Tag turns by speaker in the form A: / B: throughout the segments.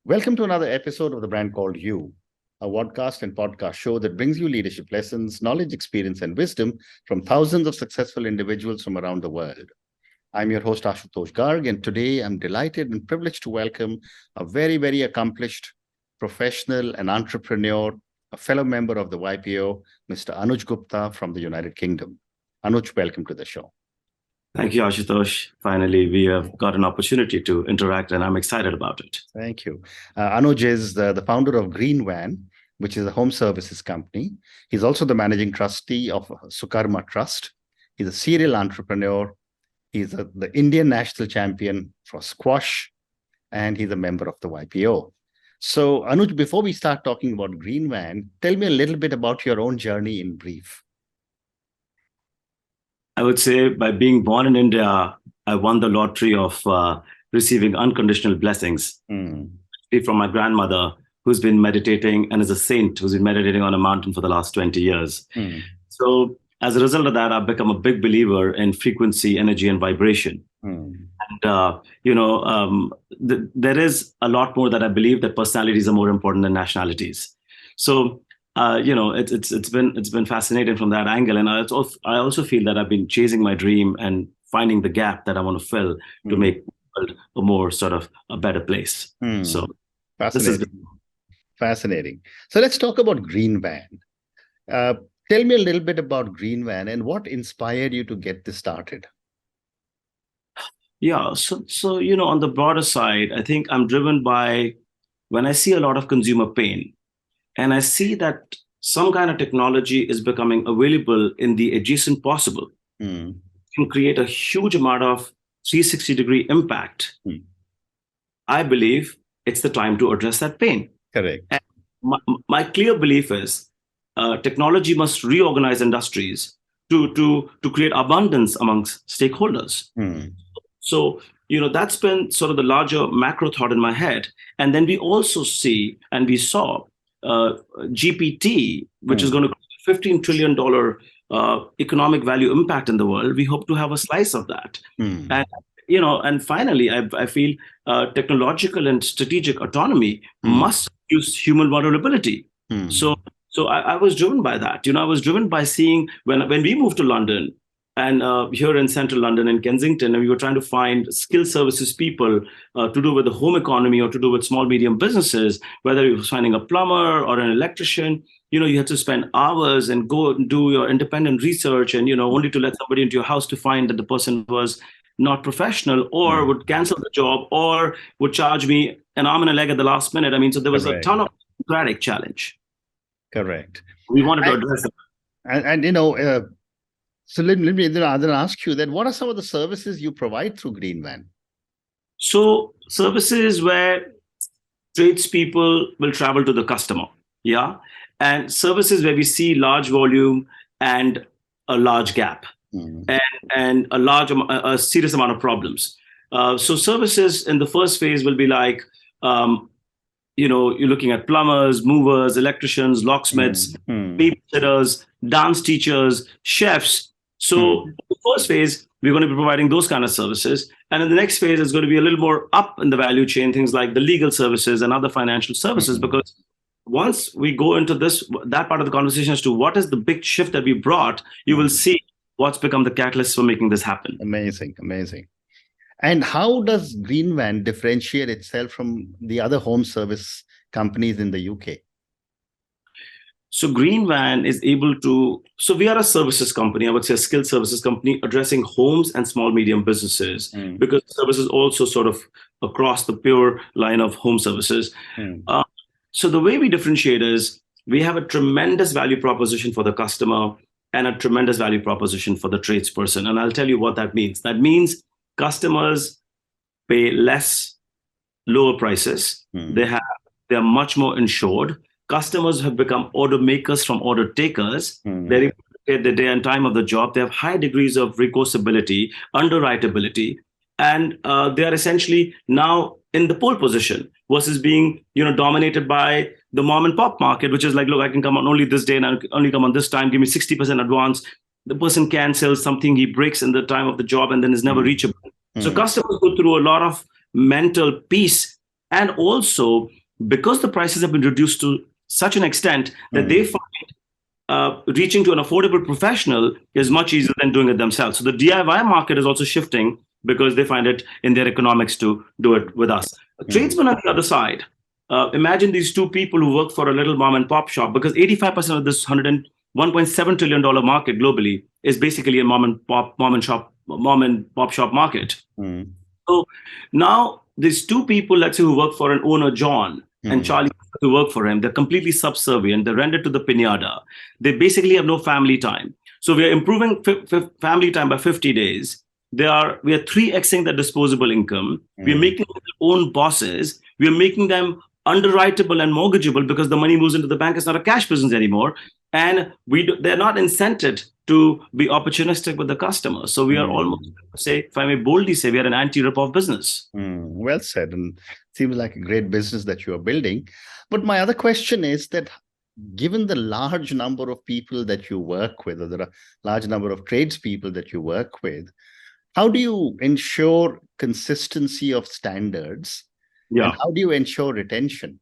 A: Welcome to another episode of The Brand Called You, a podcast and podcast show that brings you leadership lessons, knowledge, experience, and wisdom from thousands of successful individuals from around the world. I'm your host, Ashutosh Garg, and today I'm delighted and privileged to welcome a very, very accomplished professional and entrepreneur, a fellow member of the YPO, Mr. Anuj Gupta from the United Kingdom. Anuj, welcome to the show.
B: Thank you, Ashutosh. Finally, we have got an opportunity to interact, and I'm excited about it.
A: Thank you. Anuj is the founder of Greenvan, which is a home services company. He's also the managing trustee of Sukarma Trust. He's a serial entrepreneur. He's the Indian national champion for squash, and he's a member of the YPO. So, Anuj, before we start talking about Greenvan, tell me a little bit about your own journey in brief.
B: I would say by being born in India, I won the lottery of receiving unconditional blessings from my grandmother, who's been meditating and is a saint who's been meditating on a mountain for the last 20 years. So as a result of that, I've become a big believer in frequency, energy, and vibration. And, there is a lot more that I believe that personalities are more important than nationalities. So it's been fascinating from that angle, and I also feel that I've been chasing my dream and finding the gap that I want to fill to make the world a more sort of a better place. So
A: fascinating. So let's talk about Greenvan. Tell me a little bit about Greenvan and what inspired you to get this started.
B: Yeah, so on the broader side, I think I'm driven by when I see a lot of consumer pain. And I see that some kind of technology is becoming available in the adjacent possible. Can create a huge amount of 360-degree impact. I believe it's the time to address that pain.
A: Correct.
B: And my clear belief is technology must reorganize industries to create abundance amongst stakeholders. So, that's been sort of the larger macro thought in my head. And then we also see, and we saw, GPT, which is going to create $15 trillion economic value impact in the world. We hope to have a slice of that. And finally, I feel technological and strategic autonomy must use human vulnerability. So I was driven by that. I was driven by seeing when we moved to London, and here in central London in Kensington, and we were trying to find skill services people to do with the home economy or to do with small, medium businesses, whether you were finding a plumber or an electrician, you had to spend hours and go and do your independent research and, only to let somebody into your house to find that the person was not professional or would cancel the job or would charge me an arm and a leg at the last minute. I mean, so there was a ton of bureaucratic challenge.
A: Correct.
B: We wanted to address that.
A: So let me then ask you that what are some of the services you provide through Greenvan?
B: So services where tradespeople will travel to the customer, and services where we see large volume and a large gap, and a serious amount of problems. So services in the first phase will be like, you're looking at plumbers, movers, electricians, locksmiths, babysitters, dance teachers, chefs. So the first phase, we're going to be providing those kind of services. And in the next phase, it's going to be a little more up in the value chain, things like the legal services and other financial services. Because once we go into that part of the conversation as to what is the big shift that we brought, you will see what's become the catalyst for making this happen.
A: Amazing. And how does Greenvan differentiate itself from the other home service companies in the UK?
B: So Greenvan is able to, so we are a services company, I would say a skilled services company addressing homes and small, medium businesses, because services also sort of across the pure line of home services. So the way we differentiate is we have a tremendous value proposition for the customer and a tremendous value proposition for the tradesperson. And I'll tell you what that means. That means customers pay lower prices. They're much more insured. Customers have become order makers from order takers. They're able to get the day and time of the job. They have high degrees of recourseability, underwritability, and they are essentially now in the pole position versus being, dominated by the mom and pop market, which is like, look, I can come on only this day and I only come on this time. Give me 60% advance. The person cancels something, he breaks in the time of the job and then is never reachable. So customers go through a lot of mental peace And also, because the prices have been reduced to such an extent that they find reaching to an affordable professional is much easier than doing it themselves. So the DIY market is also shifting because they find it in their economics to do it with us. A tradesman on the other side, imagine these two people who work for a little mom and pop shop, because 85% of this $101.7 trillion market globally is basically a mom and pop shop market. So now these two people, let's say, who work for an owner, John, and Charlie, who work for him, they're completely subservient. They're rendered to the pinata. They basically have no family time. So we are improving family time by 50 days. We are 3xing their disposable income. We are making them their own bosses. We are making them underwritable and mortgageable because the money moves into the bank. It's not a cash business anymore. And they're not incented to be opportunistic with the customer. So we are almost, say, if I may boldly say, we are an anti-rip-off business.
A: Well said. And seems like a great business that you are building. But my other question is that given the large number of people that you work with, or there are large number of tradespeople that you work with, how do you ensure consistency of standards?
B: Yeah.
A: And how do you ensure retention?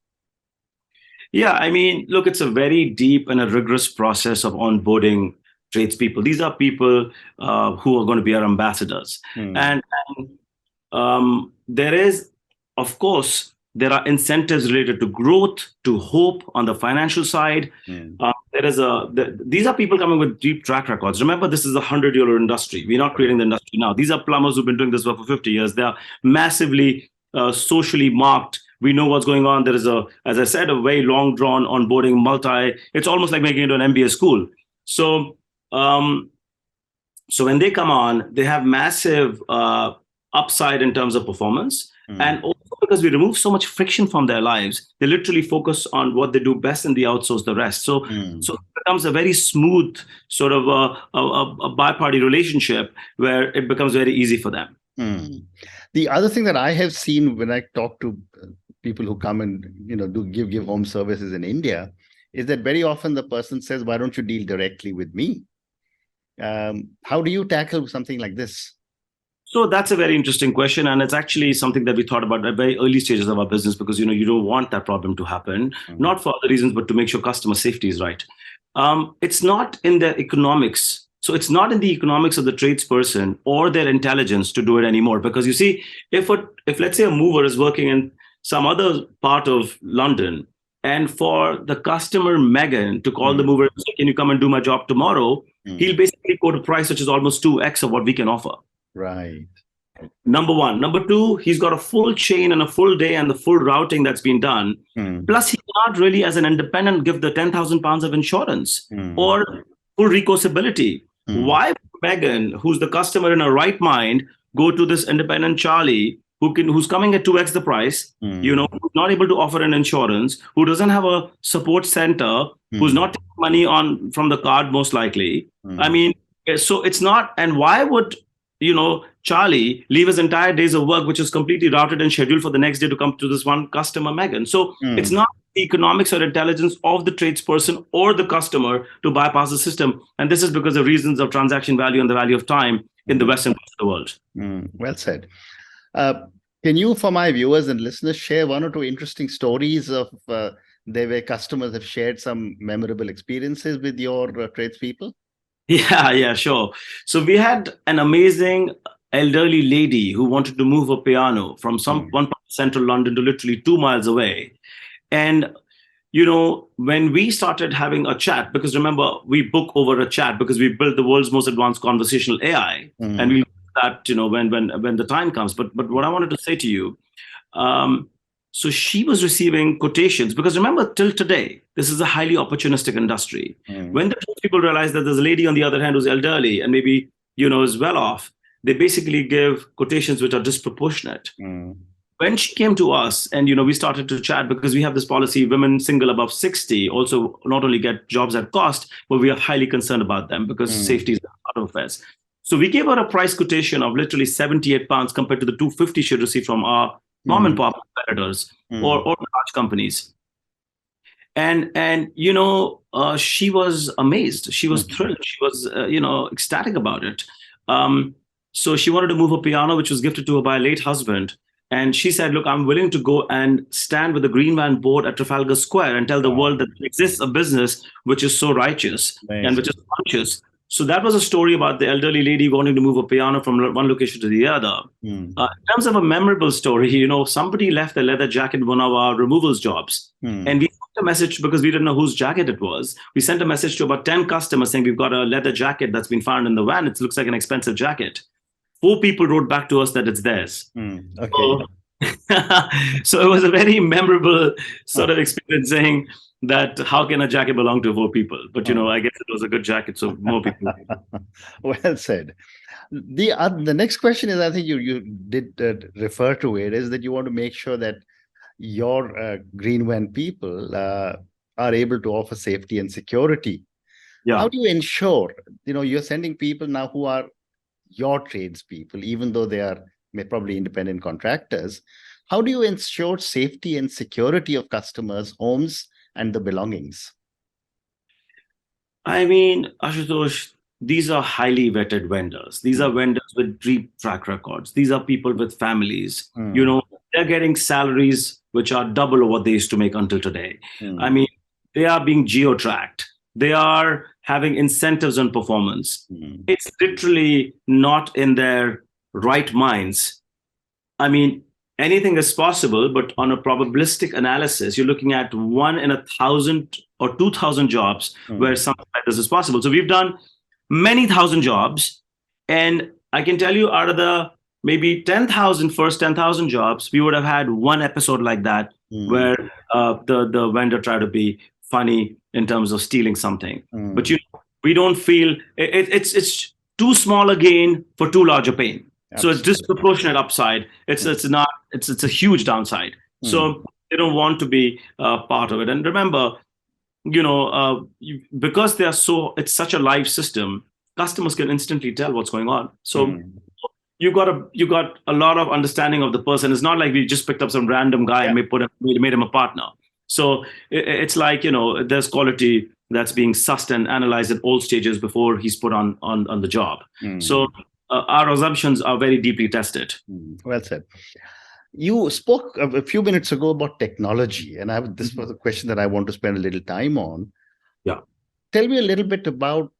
B: Yeah, I mean, look, it's a very deep and a rigorous process of onboarding tradespeople. These are people who are going to be our ambassadors. And there is, of course, there are incentives related to growth, to hope on the financial side. These are people coming with deep track records. Remember, this is a 100-year-old industry. We're not creating the industry now. These are plumbers who've been doing this work for 50 years. They are massively socially marked. We know what's going on. There is as I said, a very long drawn onboarding it's almost like making it an MBA school. So when they come on, they have massive upside in terms of performance. And also because we remove so much friction from their lives, they literally focus on what they do best and they outsource the rest. So it becomes a very smooth sort of a bi-party relationship where it becomes very easy for them.
A: The other thing that I have seen when I talk to people who come and do give home services in India is that very often the person says, "Why don't you deal directly with me?" How do you tackle something like this?
B: So that's a very interesting question, and it's actually something that we thought about at very early stages of our business, because you don't want that problem to happen, not for other reasons, but to make sure customer safety is right. It's not in the economics. So it's not in the economics of the tradesperson or their intelligence to do it anymore. Because you see, if let's say a mover is working in some other part of London, and for the customer Megan to call the mover and say, "Can you come and do my job tomorrow?" He'll basically quote a price which is almost 2x of what we can offer.
A: Right.
B: Number one. Number two, he's got a full chain and a full day and the full routing that's been done. Plus, he cannot really, as an independent, give the £10,000 of insurance or full recourseability. Why would Megan, who's the customer in her right mind, go to this independent Charlie who's coming at 2x the price, who's not able to offer an insurance, who doesn't have a support center, who's not taking money from the card most likely. I mean, so it's not. And why would Charlie leave his entire days of work, which is completely routed and scheduled for the next day, to come to this one customer, Megan? So it's not the economics or intelligence of the tradesperson or the customer to bypass the system. And this is because of reasons of transaction value and the value of time in the Western part of the world.
A: Well said. Can you, for my viewers and listeners, share one or two interesting stories of where customers have shared some memorable experiences with your tradespeople?
B: Yeah, sure. So we had an amazing elderly lady who wanted to move a piano from one part of central London to literally 2 miles away. And, when we started having a chat, because remember, we book over a chat because we built the world's most advanced conversational AI, and we'll do that, when the time comes. But what I wanted to say to you, so she was receiving quotations, because remember, till today, this is a highly opportunistic industry. When the people realize that there's a lady on the other hand who's elderly and maybe, is well off, they basically give quotations which are disproportionate. When she came to us and, we started to chat, because we have this policy, women single above 60 also not only get jobs at cost, but we are highly concerned about them because safety is part of affairs. So we gave her a price quotation of literally £78 compared to the £250 she received from our mom and pop competitors or large companies. And she was amazed. She was thrilled. She was, ecstatic about it. So she wanted to move a piano, which was gifted to her by a late husband. And she said, look, I'm willing to go and stand with the Greenvan board at Trafalgar Square and tell the world that there exists a business which is so righteous and which is conscious. So that was a story about the elderly lady wanting to move a piano from one location to the other. In terms of a memorable story, somebody left a leather jacket in one of our removals jobs. And we sent a message, because we didn't know whose jacket it was. We sent a message to about 10 customers saying, we've got a leather jacket that's been found in the van. It looks like an expensive jacket. 4 people wrote back to us that it's theirs.
A: Okay.
B: So it was a very memorable sort of experience, saying that how can a jacket belong to 4 people? But, I guess it was a good jacket, so more people.
A: Well said. The next question is, I think you did refer to it, is that you want to make sure that your Greenvan people are able to offer safety and security.
B: Yeah.
A: How do you ensure, you're sending people now who are your tradespeople, even though they are probably independent contractors? How do you ensure safety and security of customers' homes and the belongings?
B: I mean, Ashutosh, these are highly vetted vendors. These are vendors with deep track records. These are people with families. They're getting salaries which are double of what they used to make until today. I mean, they are being geo-tracked. They are having incentives on performance. It's literally not in their right minds. I mean, anything is possible, but on a probabilistic analysis, you're looking at 1 in 1,000 or 2,000 jobs where something like this is possible. So we've done many thousand jobs, and I can tell you, out of the maybe 10,000 first 10,000 jobs, we would have had one episode like that where the vendor tried to be funny in terms of stealing something. But we don't feel it's too small a gain for too large a pain. Absolutely. So it's disproportionate upside. It's a huge downside. So they don't want to be part of it. And remember, because it's such a live system, customers can instantly tell what's going on. So you got a lot of understanding of the person. It's not like we just picked up some random guy and made him a partner. So it's like, there's quality that's being sussed and analyzed at all stages before he's put on the job. So our assumptions are very deeply tested.
A: Well said. You spoke a few minutes ago about technology, and this was a question that I want to spend a little time on.
B: Yeah.
A: Tell me a little bit about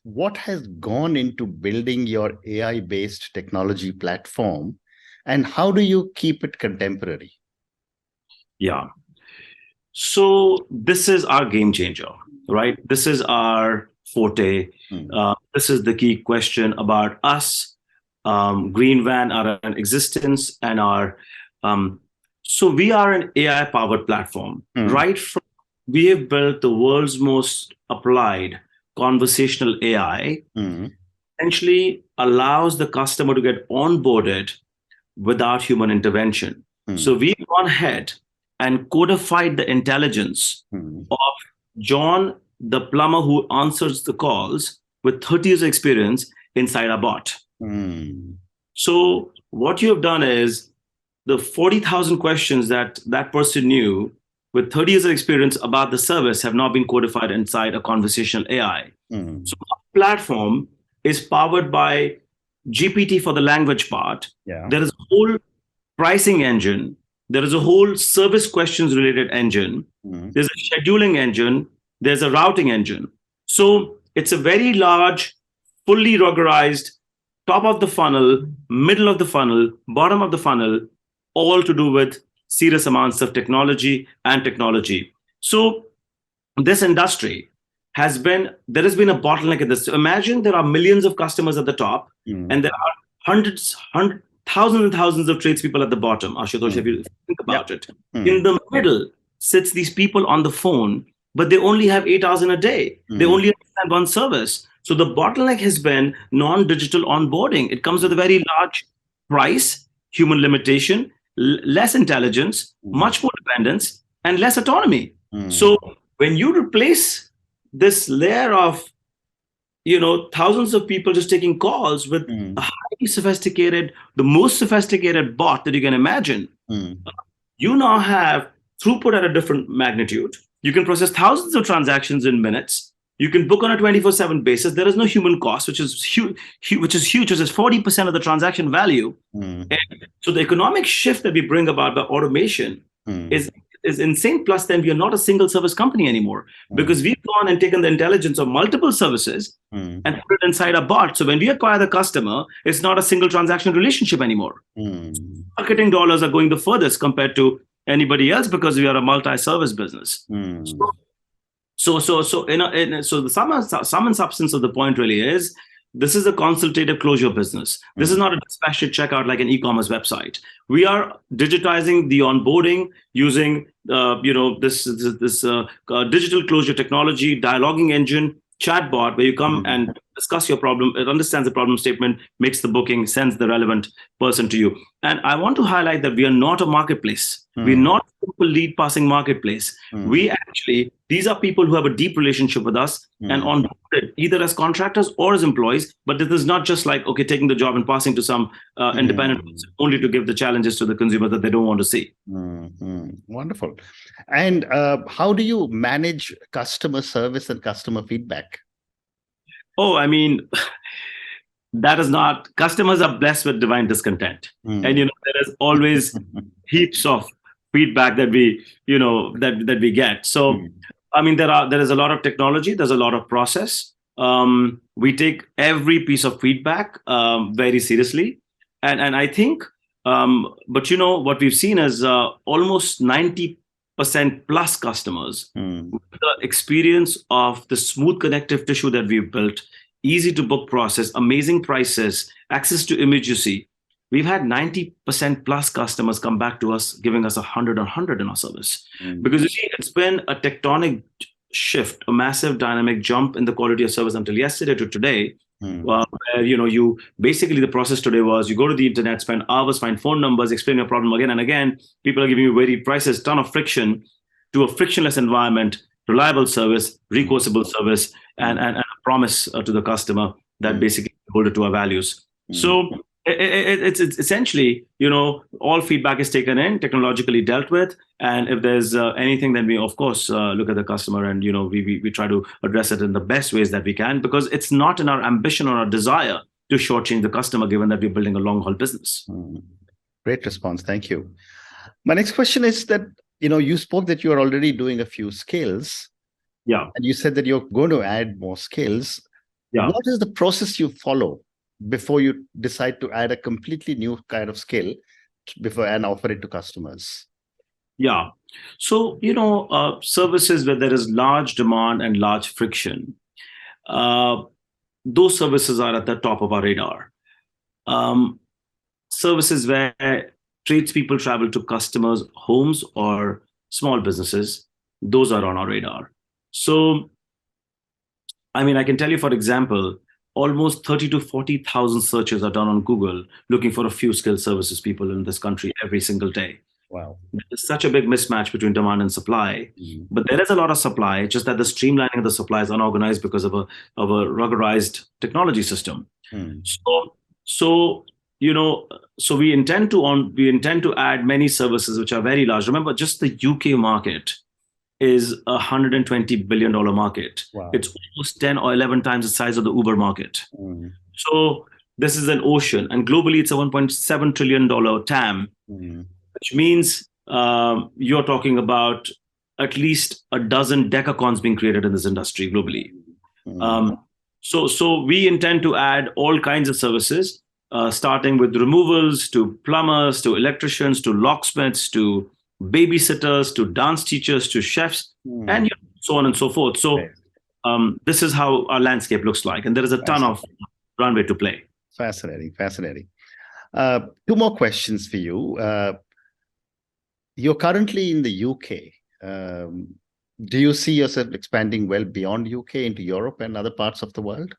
A: what has gone into building your AI-based technology platform, and how do you keep it contemporary?
B: Yeah. So this is our game changer, right? This is our forte. This is the key question about us, Greenvan, our existence, and our. So we are an AI-powered platform, right? We have built the world's most applied conversational AI. Essentially allows the customer to get onboarded without human intervention. So we've gone ahead and codified the intelligence of John, the plumber who answers the calls, with 30 years of experience inside our bot. So what you have done is the 40,000 questions that person knew with 30 years of experience about the service have now been codified inside a conversational AI. So our platform is powered by GPT for the language part. There is a whole pricing engine. There is a whole service questions related engine. There's a scheduling engine. There's a routing engine. So it's a very large, fully ruggerized, top of the funnel, middle of the funnel, bottom of the funnel, all to do with serious amounts of technology and technology. So this industry there has been a bottleneck in this. So imagine there are millions of customers at the top, and there are thousands and thousands of tradespeople at the bottom, Ashutosh, if you think about it. In the middle sits these people on the phone, but they only have 8 hours in a day. They only understand one service. So the bottleneck has been non-digital onboarding. It comes with a very large price, human limitation, less intelligence, much more dependence, and less autonomy. So when you replace this layer of thousands of people just taking calls with a highly sophisticated, the most sophisticated bot that you can imagine, you now have throughput at a different magnitude. You can process thousands of transactions in minutes. You can book on a 24/7 basis. There is no human cost, which is huge, which is 40% of the transaction value. And so the economic shift that we bring about by automation is insane. Plus, then we are not a single service company anymore, because we've gone and taken the intelligence of multiple services and put it inside a bot. So when we acquire the customer, it's not a single transaction relationship anymore. Marketing dollars are going the furthest compared to anybody else, because we are a multi-service business. So the sum and substance of the point really is, this is a consultative closure business. This is not a dispatch checkout like an e-commerce website. We are digitizing the onboarding using this digital closure technology, dialoguing engine, chatbot, where you come and discuss your problem. It understands the problem statement, makes the booking, sends the relevant person to you. And I want to highlight that we are not a marketplace. We're not a simple lead passing marketplace. These are people who have a deep relationship with us and onboarded either as contractors or as employees. But this is not just like, okay, taking the job and passing to some independent person, only to give the challenges to the consumer that they don't want to see.
A: Wonderful. And how do you manage customer service and customer feedback?
B: Oh, I mean, that is not, customers are blessed with divine discontent. And, there is always heaps of feedback that we, that we get. So, I mean, there is a lot of technology, there's a lot of process. We take every piece of feedback very seriously. And I think, but what we've seen is almost 90% plus customers with the experience of the smooth connective tissue that we've built, easy to book process, amazing prices, access to immediacy. We've had 90% plus customers come back to us, giving us 100 on 100 in our service. Because you see, it's been a tectonic shift, a massive dynamic jump in the quality of service until yesterday to today. Where you basically, the process today was, you go to the internet, spend hours, find phone numbers, explain your problem again and again. People are giving you varied prices, ton of friction, to a frictionless environment, reliable service, recourseable service, and a promise to the customer that basically hold it to our values. So it's essentially, all feedback is taken in, technologically dealt with. And if there's anything, then we, of course, look at the customer and, we try to address it in the best ways that we can, because it's not in our ambition or our desire to shortchange the customer, given that we're building a long haul business.
A: Great response. Thank you. My next question is that, you spoke that you are already doing a few skills.
B: Yeah.
A: And you said that you're going to add more skills.
B: Yeah.
A: What is the process you follow before you decide to add a completely new kind of skill before and offer it to customers?
B: Yeah. So, services where there is large demand and large friction, those services are at the top of our radar. Services where tradespeople travel to customers' homes or small businesses, those are on our radar. So, I mean, I can tell you, for example, almost 30 to 40,000 searches are done on Google looking for a few skilled services people in this country every single day.
A: Wow.
B: There's such a big mismatch between demand and supply. But there is a lot of supply, just that the streamlining of the supply is unorganized because of a ruggedized technology system. So we intend to add many services which are very large. Remember, just the UK market is a $120 billion market.
A: Wow.
B: It's almost 10 or 11 times the size of the Uber market. So this is an ocean, and globally it's a $1.7 trillion TAM, which means you're talking about at least a dozen decacons being created in this industry globally. So we intend to add all kinds of services, starting with removals to plumbers, to electricians, to locksmiths, to babysitters, to dance teachers, to chefs, and so on and so forth. So this is how our landscape looks like. And there is a ton of runway to play.
A: Fascinating. Two more questions for you. You're currently in the UK. Do you see yourself expanding well beyond UK into Europe and other parts of the world?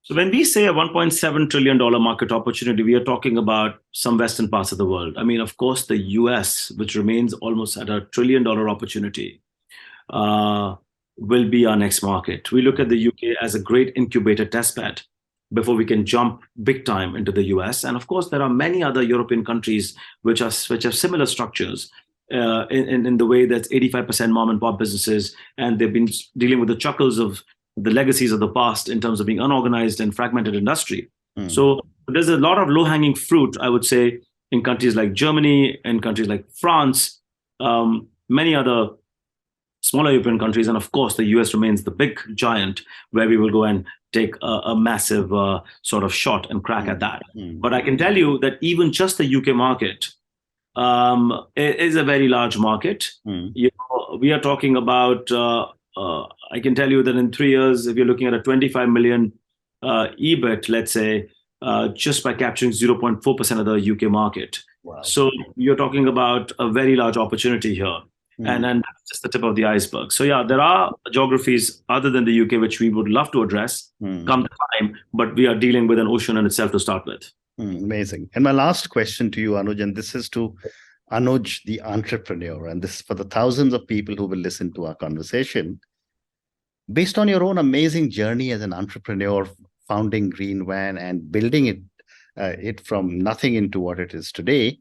B: So when we say a $1.7 trillion market opportunity, we are talking about some Western parts of the world. I mean, of course, the US, which remains almost at a $1 trillion opportunity, will be our next market. We look at the UK as a great incubator testbed before we can jump big time into the US. And of course, there are many other European countries which have similar structures in the way that 85% mom and pop businesses, and they've been dealing with the chuckles of the legacies of the past in terms of being unorganized and fragmented industry.
A: Mm.
B: So there's a lot of low-hanging fruit, I would say, in countries like Germany, in countries like France, many other smaller European countries, and of course, the US remains the big giant where we will go and take a massive sort of shot and crack at that. But I can tell you that even just the UK market is a very large market. You know, we are talking about, I can tell you that in 3 years, if you're looking at a 25 million EBIT, let's say, just by capturing 0.4% of the UK market.
A: Wow.
B: So you're talking about a very large opportunity here. And that's just the tip of the iceberg. So yeah, there are geographies other than the UK which we would love to address come the time, but we are dealing with an ocean in itself to start with.
A: Amazing. And my last question to you, Anuj, and this is to Anuj, the entrepreneur, and this is for the thousands of people who will listen to our conversation. Based on your own amazing journey as an entrepreneur, founding Greenvan and building it from nothing into what it is today,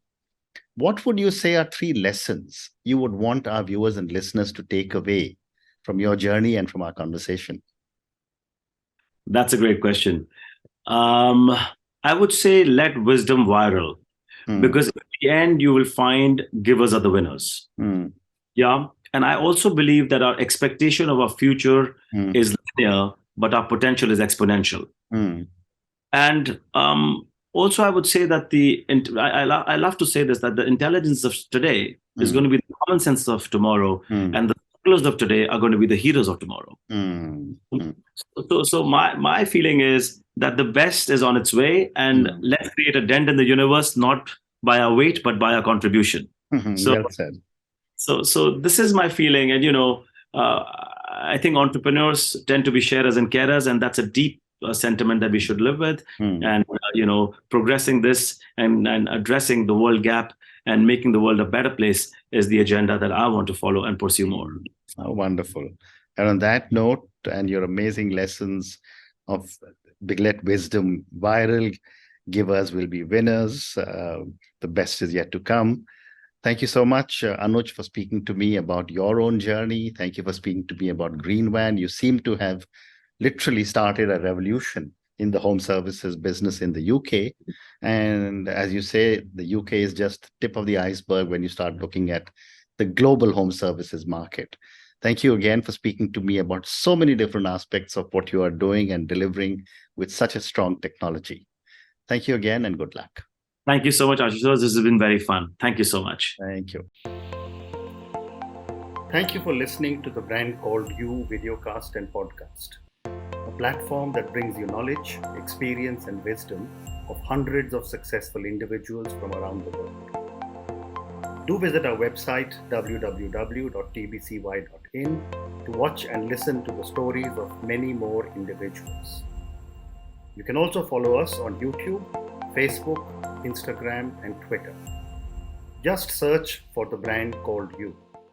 A: what would you say are 3 lessons you would want our viewers and listeners to take away from your journey and from our conversation?
B: That's a great question. I would say let wisdom viral, because at the end, you will find givers are the winners. Yeah. And I also believe that our expectation of our future is linear, but our potential is exponential. And also, I would say that I love to say this, that the intelligence of today is going to be the common sense of tomorrow, and the strugglers of today are going to be the heroes of tomorrow. So my feeling is that the best is on its way, and let's create a dent in the universe, not by our weight, but by our contribution.
A: Well said.
B: So this is my feeling. And, you know, I think entrepreneurs tend to be sharers and carers, and that's a deep sentiment that we should live with. And, you know, progressing this and addressing the world gap and making the world a better place is the agenda that I want to follow and pursue more.
A: Oh, wonderful. And on that note, and your amazing lessons of let wisdom viral, givers will be winners. The best is yet to come. Thank you so much, Anuj, for speaking to me about your own journey. Thank you for speaking to me about Greenvan. You seem to have literally started a revolution in the home services business in the UK. And as you say, the UK is just the tip of the iceberg when you start looking at the global home services market. Thank you again for speaking to me about so many different aspects of what you are doing and delivering with such a strong technology. Thank you again and good luck.
B: Thank you so much, Ashish. This has been very fun. Thank you so much.
A: Thank you. Thank you for listening to the Brand Called You videocast and podcast, a platform that brings you knowledge, experience, and wisdom of hundreds of successful individuals from around the world. Do visit our website www.tbcy.in to watch and listen to the stories of many more individuals. You can also follow us on YouTube, Facebook, Instagram, and Twitter. Just search for the Brand Called You.